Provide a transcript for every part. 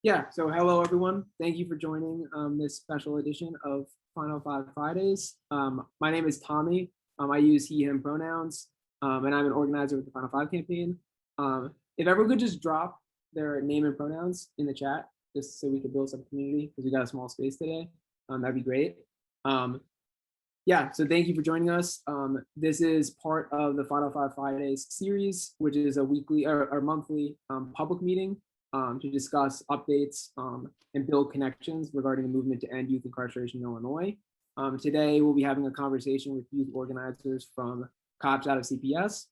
Yeah, so hello everyone. Thank you for joining this special edition of Final Five Fridays. My name is Tommy. I use he, him pronouns, and I'm an organizer with the Final Five campaign. If everyone could just drop their name and pronouns in the chat, just so we could build some community, because we got a small space today, that'd be great. Yeah, so thank you for joining us. This is part of the Final Five Fridays series, which is a weekly or monthly public meeting to discuss updates and build connections regarding the movement to end youth incarceration in Illinois. Today, we'll be having a conversation with youth organizers from Cops Out of CPS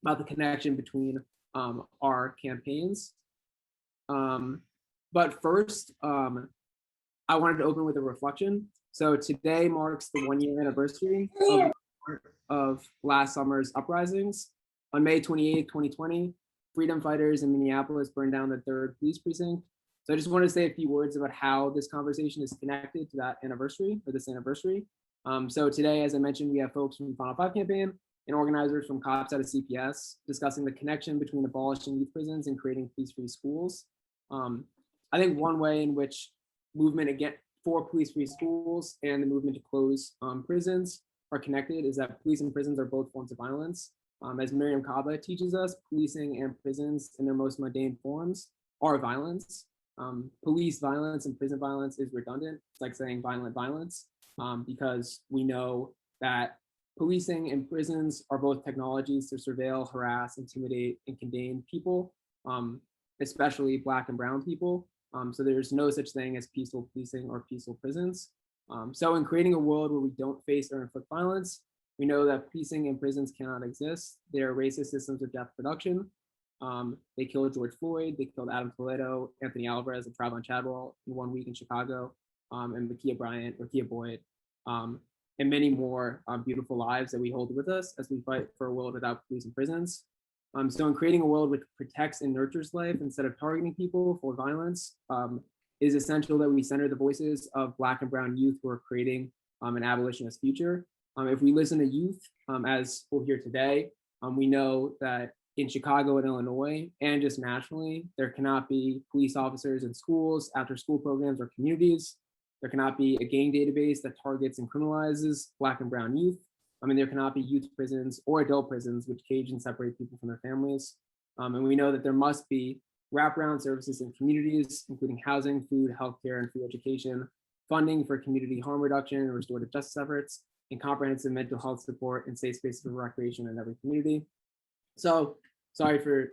about the connection between our campaigns. But first, I wanted to open with a reflection. So today marks the 1-year anniversary of last summer's uprisings. On May 28, 2020, freedom fighters in Minneapolis burned down the 3rd police precinct. So I just want to say a few words about how this conversation is connected to that anniversary, or this anniversary. So today, as I mentioned, we have folks from the Final Five campaign and organizers from Cops Out of CPS discussing the connection between abolishing youth prisons and creating police-free schools. I think one way in which movement for police-free schools and the movement to close prisons are connected is that police and prisons are both forms of violence. As Miriam Kaba teaches us, policing and prisons in their most mundane forms are violence. Police violence and prison violence is redundant. It's like saying violent violence, because we know that policing and prisons are both technologies to surveil, harass, intimidate, and contain people, especially Black and brown people. So there's no such thing as peaceful policing or peaceful prisons. So in creating a world where we don't face or inflict violence, we know that policing and prisons cannot exist. They are racist systems of death production. They killed George Floyd, they killed Adam Toledo, Anthony Alvarez, and Trayvon Chadwell in 1 week in Chicago, and Ma'Khia Bryant, Ma'Khia Boyd, and many more beautiful lives that we hold with us as we fight for a world without police and prisons. So in creating a world which protects and nurtures life instead of targeting people for violence, it is essential that we center the voices of Black and brown youth who are creating an abolitionist future. If we listen to youth, as we'll hear today, we know that in Chicago and Illinois, and just nationally, there cannot be police officers in schools, after school programs, or communities. There cannot be a gang database that targets and criminalizes Black and brown youth. There cannot be youth prisons or adult prisons which cage and separate people from their families. And we know that there must be wraparound services in communities, including housing, food, healthcare, and free education, funding for community harm reduction and restorative justice efforts, and comprehensive mental health support and safe spaces for recreation in every community. So, sorry for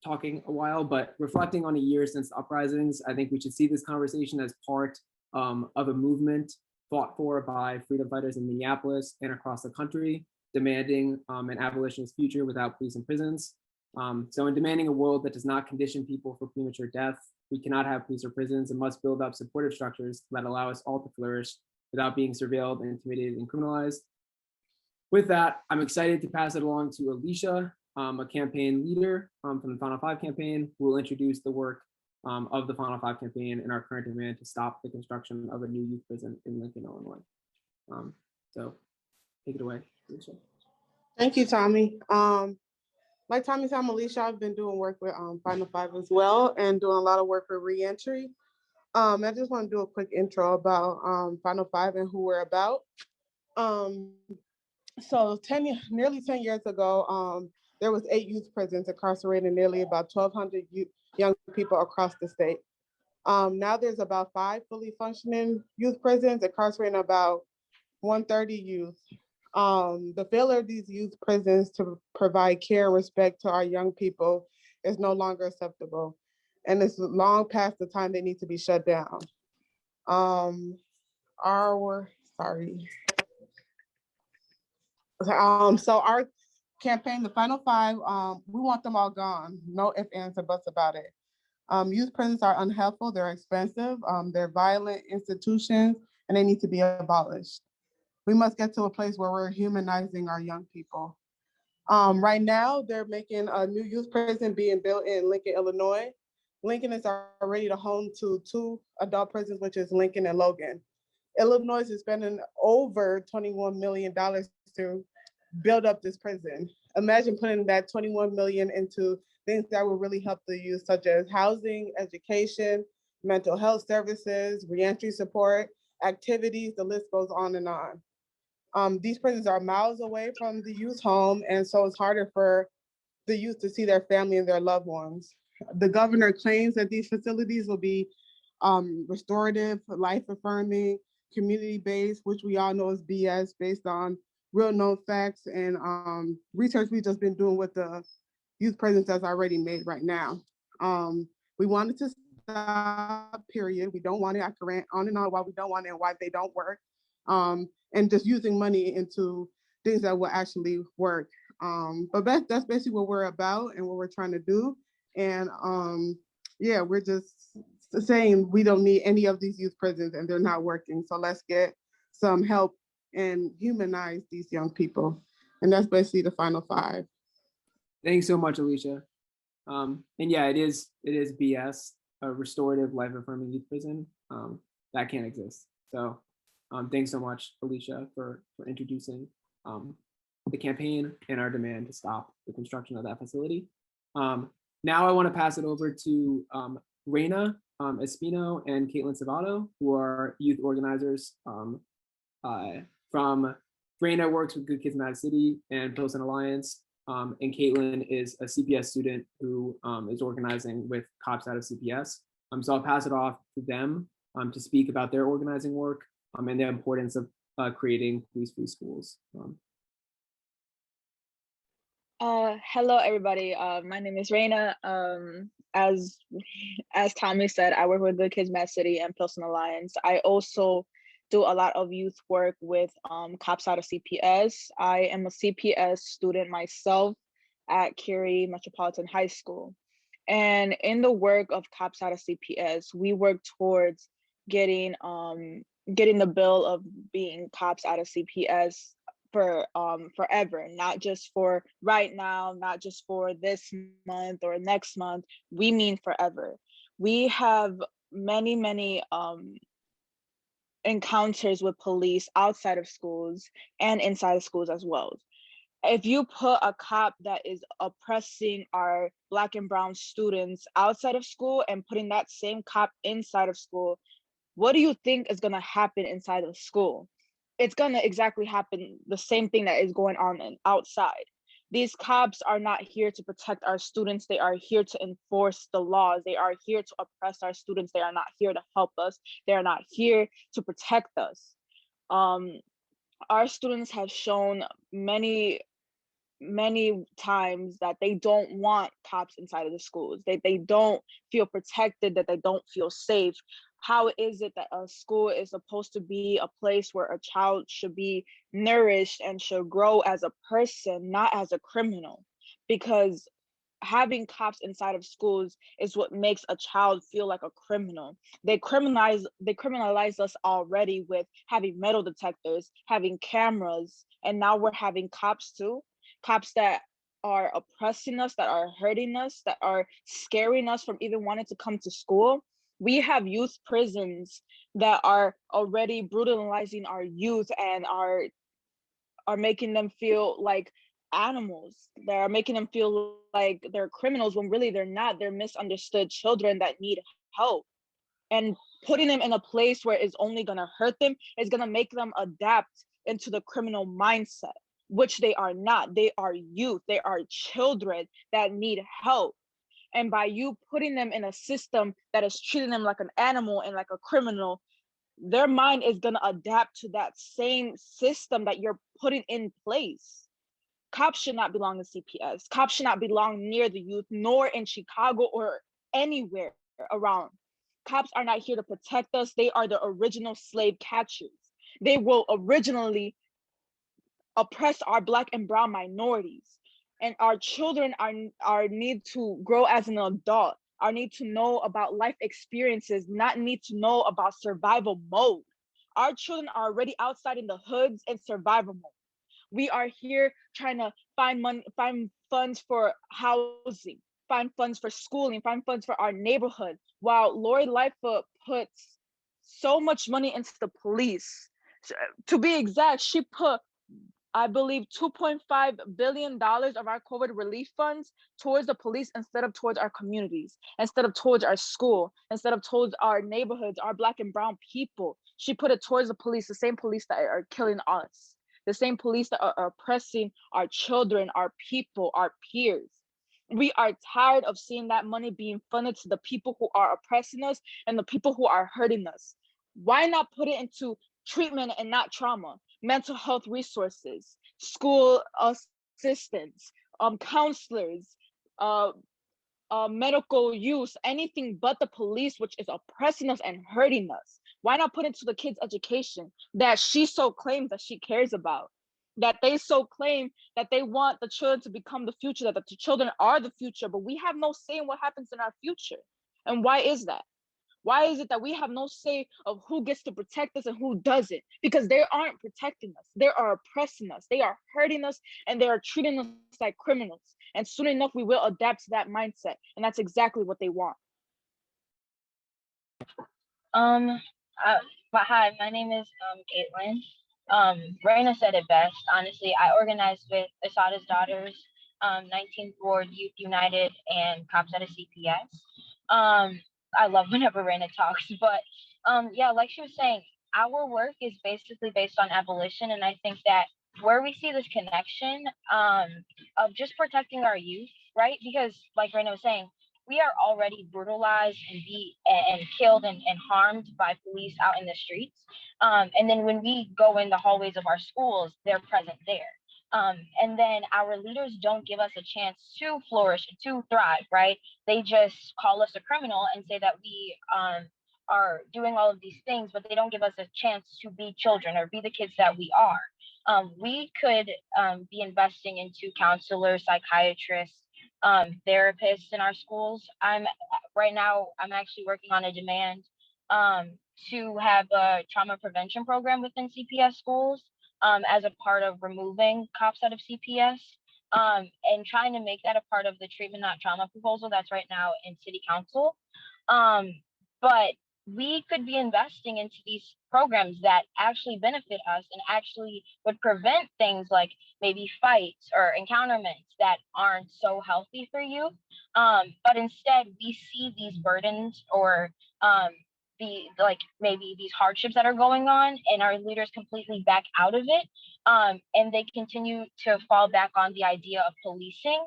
talking a while, but reflecting on a year since the uprisings, I think we should see this conversation as part of a movement fought for by freedom fighters in Minneapolis and across the country, demanding an abolitionist future without police and prisons. So in demanding a world that does not condition people for premature death, we cannot have police or prisons and must build up supportive structures that allow us all to flourish without being surveilled, intimidated, and criminalized. With that, I'm excited to pass it along to Alicia, a campaign leader from the Final Five campaign, who will introduce the work of the Final Five campaign and our current demand to stop the construction of a new youth prison in Lincoln, Illinois. So take it away, Alicia. Thank you, Tommy. Like Tommy said, I'm Alicia. I've been doing work with Final Five as well and doing a lot of work for reentry. I just want to do a quick intro about Final Five and who we're about. So nearly 10 years ago, there was 8 youth prisons incarcerating nearly about 1,200 young people across the state. Now there's about 5 fully functioning youth prisons incarcerating about 130 youth. The failure of these youth prisons to provide care and respect to our young people is no longer acceptable. And it's long past the time they need to be shut down. So our campaign, the Final Five, we want them all gone. No ifs, ands, or buts about it. Youth prisons are unhelpful, they're expensive, they're violent institutions, and they need to be abolished. We must get to a place where we're humanizing our young people. Right now, they're making a new youth prison being built in Lincoln, Illinois. Lincoln is already the home to 2 adult prisons, which is Lincoln and Logan. Illinois is spending over $21 million to build up this prison. Imagine putting that $21 million into things that will really help the youth, such as housing, education, mental health services, reentry support, activities, the list goes on and on. These prisons are miles away from the youth home, and so it's harder for the youth to see their family and their loved ones. The governor claims that these facilities will be restorative, life affirming, community based, which we all know is BS based on real known facts and research we've just been doing with the youth prisons that's already made right now. We wanted to stop, period. We don't want it. I can rant on and on why we don't want it and why they don't work. And just using money into things that will actually work. But that's basically what we're about and what we're trying to do. And yeah, we're just saying we don't need any of these youth prisons and they're not working. So let's get some help and humanize these young people. And that's basically the final five. Thanks so much, Alicia. And yeah, it is BS, a restorative life affirming youth prison. That can't exist. So thanks so much, Alicia, for introducing the campaign and our demand to stop the construction of that facility. Now I want to pass it over to Reina Espino and Caitlin Savato, who are youth organizers from Reina works with Good Kids Mad City and Pilsen Alliance, and Caitlin is a CPS student who is organizing with Cops Out of CPS. So I'll pass it off to them to speak about their organizing work and the importance of creating police-free schools. Hello, everybody. My name is Reina. As Tommy said, I work with Good Kids Mad City and Pilsen Alliance. I also do a lot of youth work with Cops Out of CPS. I am a CPS student myself at Curie Metropolitan High School. And in the work of Cops Out of CPS, we work towards getting the bill of being cops out of CPS for forever, not just for right now, not just for this month or next month. We mean forever. We have many encounters with police outside of schools and inside of schools as well. If you put a cop that is oppressing our Black and brown students outside of school and putting that same cop inside of school, what do you think is going to happen inside of school? It's going to exactly happen the same thing that is going on outside. These cops are not here to protect our students. They are here to enforce the laws. They are here to oppress our students. They are not here to help us. They are not here to protect us. Our students have shown many times that they don't want cops inside of the schools. They don't feel protected, that they don't feel safe. How is it that a school is supposed to be a place where a child should be nourished and should grow as a person, not as a criminal? Because having cops inside of schools is what makes a child feel like a criminal. They criminalize us already with having metal detectors, having cameras, and now we're having cops too. Cops that are oppressing us, that are hurting us, that are scaring us from even wanting to come to school. We have youth prisons that are already brutalizing our youth and are making them feel like animals. They're making them feel like they're criminals when really they're not. They're misunderstood children that need help. And putting them in a place where it's only gonna hurt them is gonna make them adapt into the criminal mindset, which they are not. They are youth. They are children that need help. And by you putting them in a system that is treating them like an animal and like a criminal, their mind is going to adapt to that same system that you're putting in place. Cops should not belong in CPS. Cops should not belong near the youth, nor in Chicago or anywhere around. Cops are not here to protect us. They are the original slave catchers. They will originally oppress our Black and brown minorities. And our children are need to grow as an adult, are need to know about life experiences, not need to know about survival mode. Our children are already outside in the hoods in survival mode. We are here trying to find money, find funds for housing, find funds for schooling, find funds for our neighborhood, while Lori Lightfoot puts so much money into the police. To be exact, she put I believe $2.5 billion of our COVID relief funds towards the police instead of towards our communities, instead of towards our school, instead of towards our neighborhoods, our Black and brown people. She put it towards the police, the same police that are killing us, the same police that are oppressing our children, our people, our peers. We are tired of seeing that money being funded to the people who are oppressing us and the people who are hurting us. Why not put it into treatment and not trauma? Mental health resources, school assistants, counselors, medical use, anything but the police, which is oppressing us and hurting us. Why not put into the kids' education that she so claims that she cares about? That they so claim that they want the children to become the future, that the children are the future, but we have no say in what happens in our future. And why is that? Why is it that we have no say of who gets to protect us and who doesn't? Because they aren't protecting us. They are oppressing us. They are hurting us and they are treating us like criminals. And soon enough, we will adapt to that mindset. And that's exactly what they want. Hi, my name is Caitlin. Raina said it best. Honestly, I organized with Asada's Daughters, 19th Ward Youth United, and Cops at a CPS. I love whenever Raina talks, but yeah, like she was saying, our work is basically based on abolition, and I think that where we see this connection of just protecting our youth, right? Because like Raina was saying, we are already brutalized and beat and killed and harmed by police out in the streets. And then when we go in the hallways of our schools, they're present there. And then our leaders don't give us a chance to flourish, to thrive, right? They just call us a criminal and say that we are doing all of these things, but they don't give us a chance to be children or be the kids that we are. We could be investing into counselors, psychiatrists, therapists in our schools. Right now, I'm actually working on a demand to have a trauma prevention program within CPS schools as a part of removing cops out of CPS and trying to make that a part of the treatment, not trauma proposal that's right now in city council. But we could be investing into these programs that actually benefit us and actually would prevent things like maybe fights or encounterments that aren't so healthy for you. But instead, we see these burdens or maybe these hardships that are going on, and our leaders completely back out of it, and they continue to fall back on the idea of policing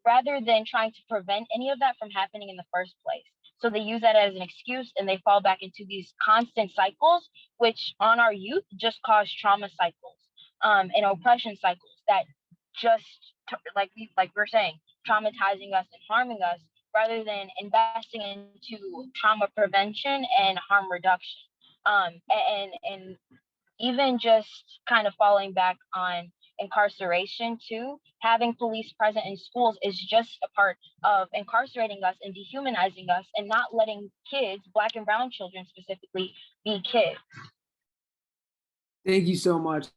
rather than trying to prevent any of that from happening in the first place. So they use that as an excuse and they fall back into these constant cycles, which on our youth just cause trauma cycles and oppression cycles that just, like we're saying, traumatizing us and harming us rather than investing into trauma prevention and harm reduction. And even just kind of falling back on incarceration too, having police present in schools is just a part of incarcerating us and dehumanizing us and not letting kids, Black and brown children specifically, be kids. Thank you so much,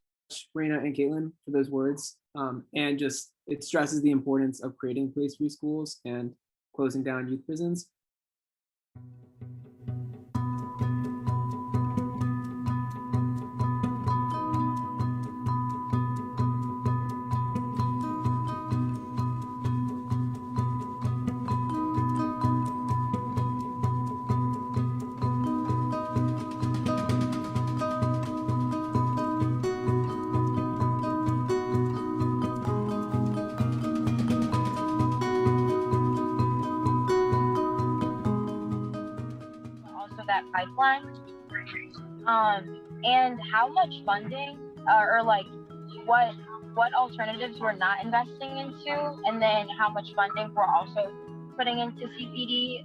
Raina and Caitlin, for those words. And just, it stresses the importance of creating police-free schools and closing down youth prisons. That pipeline and how much funding or like what alternatives we're not investing into, and then how much funding we're also putting into CPD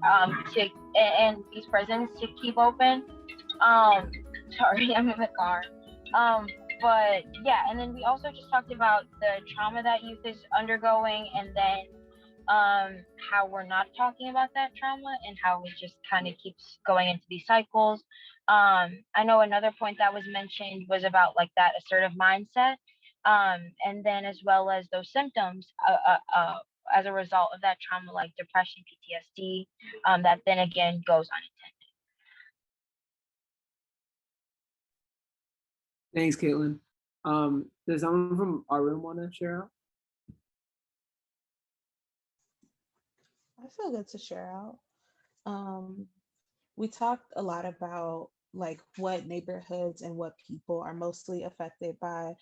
and these prisons to keep open. Sorry, I'm in the car. But yeah, and then we also just talked about the trauma that youth is undergoing, and then how we're not talking about that trauma and how it just kind of keeps going into these cycles. I know another point that was mentioned was about like that assertive mindset, and then as well as those symptoms as a result of that trauma, like depression, PTSD, that then again goes unintended. Thanks, Caitlin. Does someone from our room want to share out? I feel good to share out. Um, we talked a lot about like what neighborhoods and what people are mostly affected by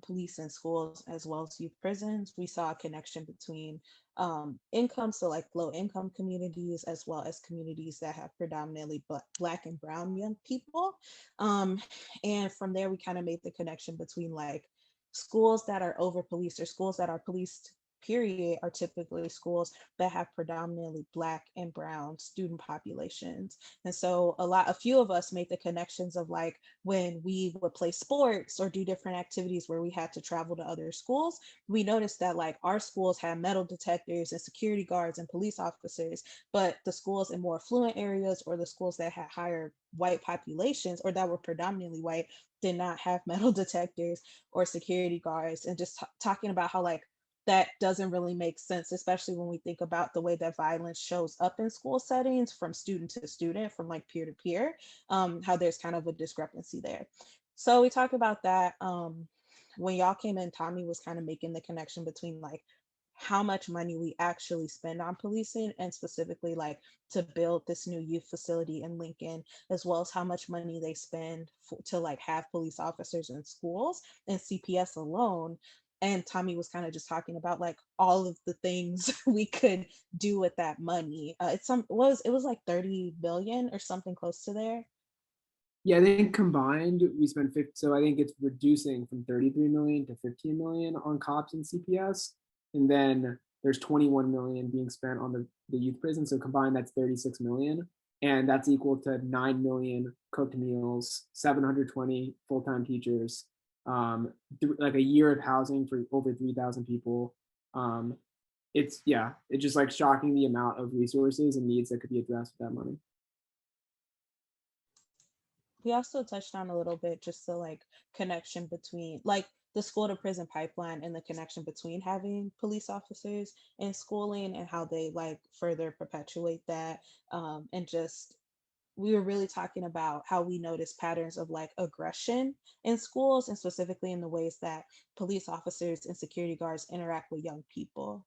police and schools as well as youth prisons. We saw a connection between income, so like low income communities as well as communities that have predominantly black and brown young people. Um, and from there, we kind of made the connection between like schools that are over policed or schools that are policed period are typically schools that have predominantly black and brown student populations. And so a few of us made the connections of like when we would play sports or do different activities where we had to travel to other schools, we noticed that like our schools had metal detectors and security guards and police officers, but the schools in more affluent areas or the schools that had higher white populations or that were predominantly white did not have metal detectors or security guards. And just talking about how like that doesn't really make sense, especially when we think about the way that violence shows up in school settings from student to student, from like peer to peer, how there's kind of a discrepancy there. So we talked about that. When y'all came in, Tommy was kind of making the connection between like how much money we actually spend on policing and specifically like to build this new youth facility in Lincoln, as well as how much money they spend to like have police officers in schools and CPS alone. And Tommy was kind of just talking about like all of the things we could do with that money. It was like 30 billion or something close to there. Yeah, I think combined we spent 50, so I think it's reducing from 33 million to 15 million on cops and CPS. And then there's 21 million being spent on the youth prison. So combined, that's 36 million. And that's equal to 9 million cooked meals, 720 full-time teachers, like a year of housing for over 3,000 people. It's just like shocking the amount of resources and needs that could be addressed with that money. We also touched on a little bit just the like connection between like the school to prison pipeline and the connection between having police officers and schooling and how they like further perpetuate that. And just we were really talking about how we notice patterns of like aggression in schools and specifically in the ways that police officers and security guards interact with young people.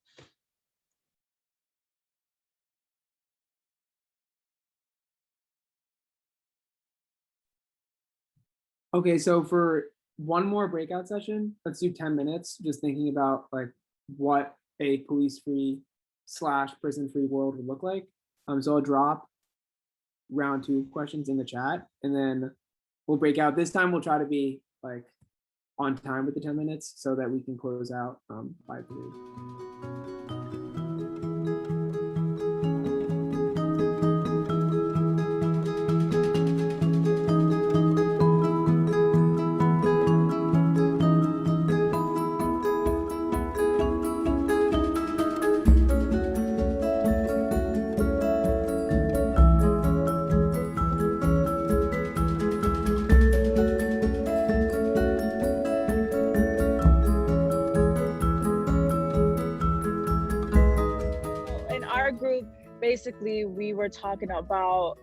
Okay, so for one more breakout session, let's do 10 minutes, just thinking about like what a police-free / prison-free world would look like. So I'll drop round 2 questions in the chat, and then we'll break out. This time we'll try to be like on time with the 10 minutes so that we can close out by 3. In our group, basically we were talking about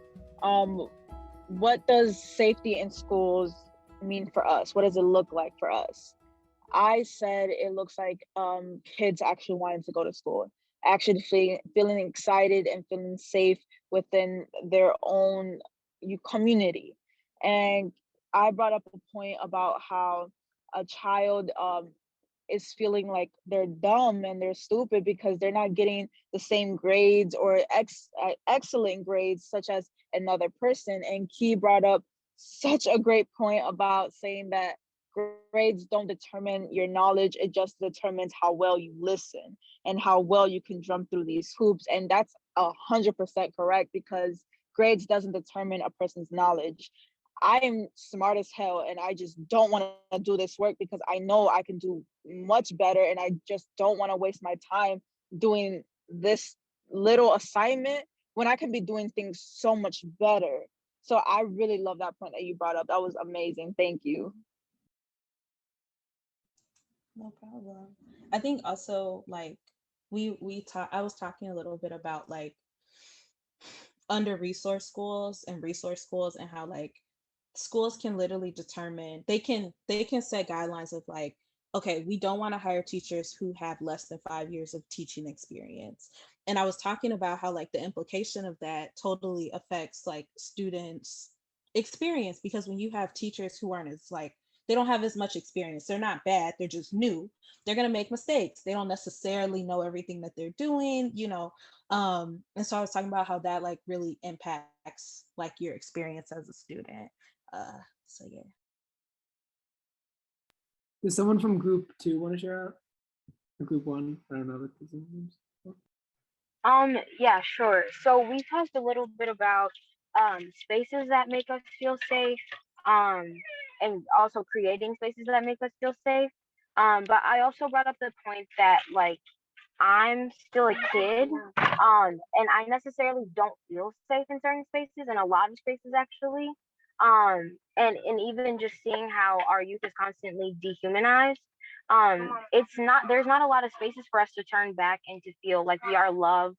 what does safety in schools mean for us? What does it look like for us? I said it looks like kids actually wanting to go to school, actually feeling excited and feeling safe within their own community. And I brought up a point about how a child is feeling like they're dumb and they're stupid because they're not getting the same grades or excellent grades such as another person. And Key brought up such a great point about saying that grades don't determine your knowledge, it just determines how well you listen and how well you can jump through these hoops. And that's 100% correct, because grades doesn't determine a person's knowledge. I am smart as hell and I just don't want to do this work because I know I can do much better, and I just don't want to waste my time doing this little assignment when I can be doing things so much better. So I really love that point that you brought up. That was amazing. Thank you. No problem. I think also like I was talking a little bit about like under resource schools and resource schools and how like schools can literally determine, they can set guidelines of like, okay, we don't want to hire teachers who have less than 5 years of teaching experience. And I was talking about how like the implication of that totally affects like students experience, because when you have teachers who aren't as like, they don't have as much experience, they're not bad, they're just new, they're going to make mistakes, they don't necessarily know everything that they're doing, and so I was talking about how that like really impacts like your experience as a student. So yeah. Does someone from group 2 want to share out? Or group 1? I don't know what this is. Yeah, sure. So we talked a little bit about spaces that make us feel safe, um, and also creating spaces that make us feel safe. But I also brought up the point that like I'm still a kid, and I necessarily don't feel safe in certain spaces, in a lot of spaces actually. And even just seeing how our youth is constantly dehumanized. It's not there's not a lot of spaces for us to turn back and to feel like we are loved,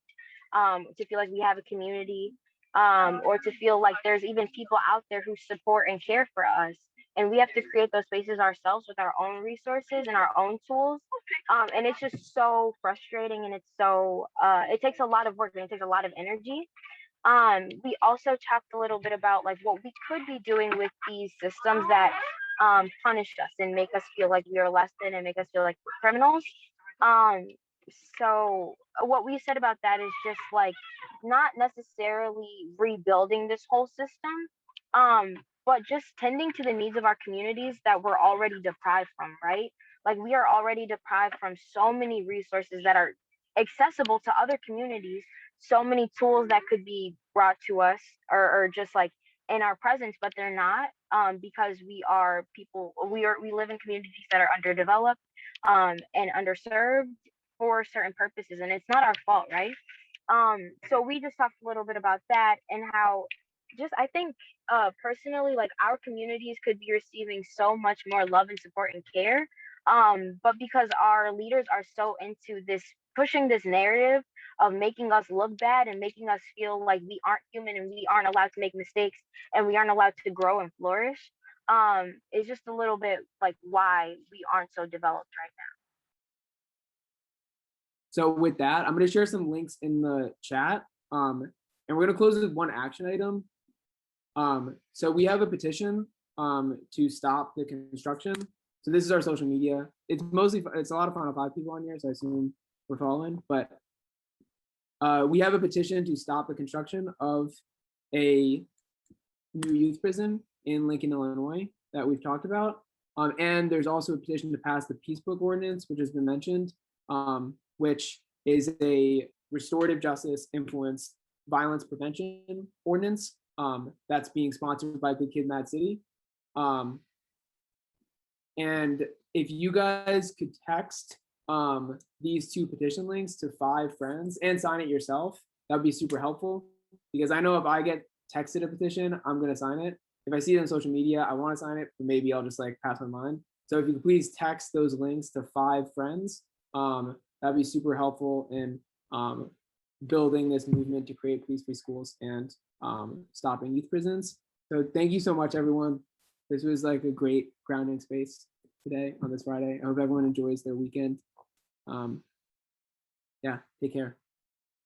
to feel like we have a community, or to feel like there's even people out there who support and care for us. And we have to create those spaces ourselves with our own resources and our own tools. And it's just so frustrating, and it's so it takes a lot of work and it takes a lot of energy. We also talked a little bit about like what we could be doing with these systems that punish us and make us feel like we are less than and make us feel like we're criminals. Um, so what we said about that is just like not necessarily rebuilding this whole system, but just tending to the needs of our communities that we're already deprived from, right? Like we are already deprived from so many resources that are accessible to other communities, so many tools that could be brought to us, or just like in our presence, but they're not, because we live in communities that are underdeveloped, and underserved for certain purposes, and it's not our fault, right? So we just talked a little bit about that and how just I think personally like our communities could be receiving so much more love and support and care, but because our leaders are so into this pushing this narrative of making us look bad and making us feel like we aren't human and we aren't allowed to make mistakes and we aren't allowed to grow and flourish, is just a little bit like why we aren't so developed right now. So with that, I'm going to share some links in the chat. And we're going to close with one action item. So we have a petition to stop the construction. So this is our social media. It's a lot of Final Five people on here, so I assume we're following. But we have a petition to stop the construction of a new youth prison in Lincoln, Illinois, that we've talked about. And there's also a petition to pass the Peace Book Ordinance, which has been mentioned, which is a restorative justice influenced violence prevention ordinance that's being sponsored by Good Kid, Mad City. And if you guys could text these 2 petition links to 5 friends and sign it yourself, that would be super helpful, because I know if I get texted a petition, I'm going to sign it. If I see it on social media, I want to sign it, but maybe I'll just like pass my mind. So if you could please text those links to 5 friends, that'd be super helpful in building this movement to create police-free schools and stopping youth prisons. So thank you so much, everyone. This was like a great grounding space today on this Friday. I hope everyone enjoys their weekend. Yeah, take care.